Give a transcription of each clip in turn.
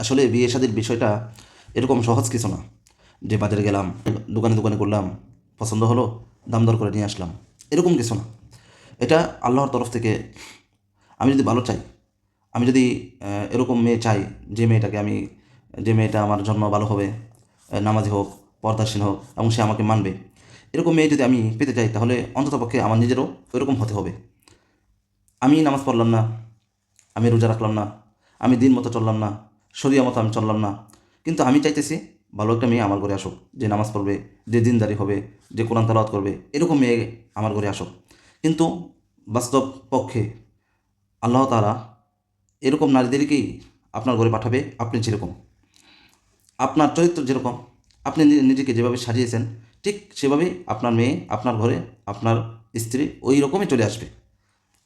আসলে বিয়ে শাদির বিষয়টা এরকম সহজ কিছু না যে বাজারে গেলাম, দোকানে দোকানে করলাম, পছন্দ হলো, দাম দর করে নিয়ে আসলাম, এরকম কিছু না। এটা আল্লাহর তরফ থেকে। আমি যদি ভালো চাই, আমি যদি এরকম মেয়ে চাই, যে মেয়েটা আমার জন্য ভালো হবে, নামাজি হোক, পর্দাশীল হোক এবং সে আমাকে মানবে, এরকম মেয়ে যদি আমি পেতে চাই, তাহলে অন্ততপক্ষে আমার নিজেরও ওইরকম হতে হবে। আমি নামাজ পড়লাম না, আমি রোজা রাখলাম না, আমি দিন মতো চললাম না, শরিয়া মতো আমি চললাম না, কিন্তু আমি চাইতেছি ভালো একটা মেয়ে আমার ঘরে আসুক, যে নামাজ পড়বে, যে দিনদারি হবে, যে কোরআন তালাওয়াত করবে, এরকম মেয়ে আমার ঘরে আসুক। কিন্তু বাস্তব পক্ষে আল্লাহ তাআলা এরকম নারীদেরকেই আপনার ঘরে পাঠাবে। আপনি যেরকম, আপনার চরিত্র যেরকম, আপনি নিজেকে যেভাবে সাজিয়েছেন, ঠিক সেভাবেই আপনার মেয়ে আপনার ঘরে, আপনার স্ত্রী ওই রকমই চলে আসবে।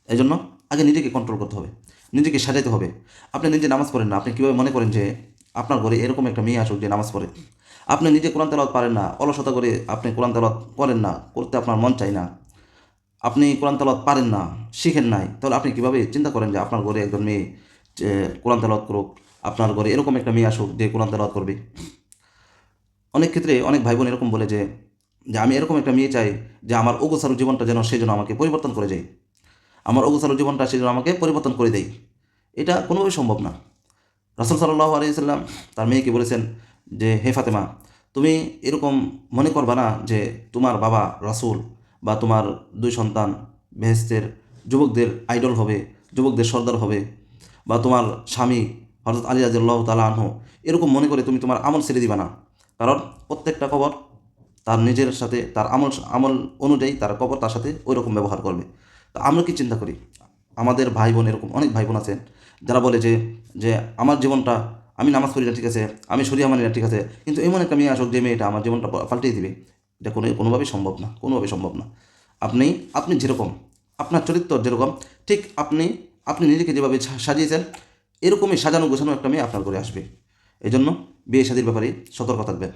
এই জন্য আগে নিজেকে কন্ট্রোল করতে হবে, নিজেকে সাজাইতে হবে। আপনি নিজে নামাজ পড়েন না, আপনি কীভাবে মনে করেন যে আপনার ঘরে এরকম একটা মেয়ে আসুক যে নামাজ পড়ে? আপনি নিজে কোরআন তেলাওয়াত পারেন না, অলসতা করে আপনি কোরআন তেলাওয়াত করেন না, করতে আপনার মন চায় না, আপনি কোরআন তেলাওয়াত পারেন না, শিখেন নাই, তাহলে আপনি কীভাবে চিন্তা করেন যে আপনার ঘরে একজন মেয়ে যে কোরআন তেলাওয়াত করুক, আপনার ঘরে এরকম একটা মেয়ে আসুক যে কোরআন তেলাওয়াত করবে? অনেক ক্ষেত্রে অনেক ভাই বোন এরকম বলে যে যে আমি এরকম একটা মেয়ে চাই যে আমার অগোছালো জীবনটা যেন সে যেন আমাকে পরিবর্তন করে যায়, আমার অগোছালো জীবনটা সে যেন আমাকে পরিবর্তন করে দেয়। এটা কোনোভাবেই সম্ভব না। রাসূল সাল্লাল্লাহু আলাইহি সাল্লাম তার মেয়েকে বলেছেন যে, হে ফাতেমা, তুমি এরকম মনে করবা না যে তোমার বাবা রাসূল বা তোমার দুই সন্তান বেহেশতের যুবকদের আইডল হবে, যুবকদের সর্দার হবে, বা তোমার স্বামী হযরত আলী রাদিয়াল্লাহু তাআলা আনহু, এরকম মনে করে তুমি তোমার আমল ছেড়ে দিবা না। কারণ প্রত্যেকটা কবর তার নিজের সাথে, তার আমল আমল অনুযায়ী তার কবর তার সাথে ওই রকম ব্যবহার করবে। তো আমরা কি চিন্তা করি, আমাদের ভাই বোন এরকম অনেক ভাই বোন আছেন যারা বলে যে যে আমার জীবনটা, আমি নামাজ পড়ি না ঠিক আছে, আমি শরিয়া মানি না ঠিক আছে, কিন্তু এমন একটা মেয়ে আসুক যে মেয়েটা আমার জীবনটা পাল্টিয়ে দিবে। এটা কোনোভাবেই সম্ভব না, কোনোভাবেই সম্ভব না। আপনি আপনি যেরকম, আপনার চরিত্র যেরকম, ঠিক আপনি আপনি নিজেকে যেভাবে সাজিয়েছেন, এরকমই সাজানো গোছানো একটা মেয়ে আপনার ঘরে আসবে। এই জন্য বিয়ে শাদীর ব্যাপারে সতর্ক থাকবেন।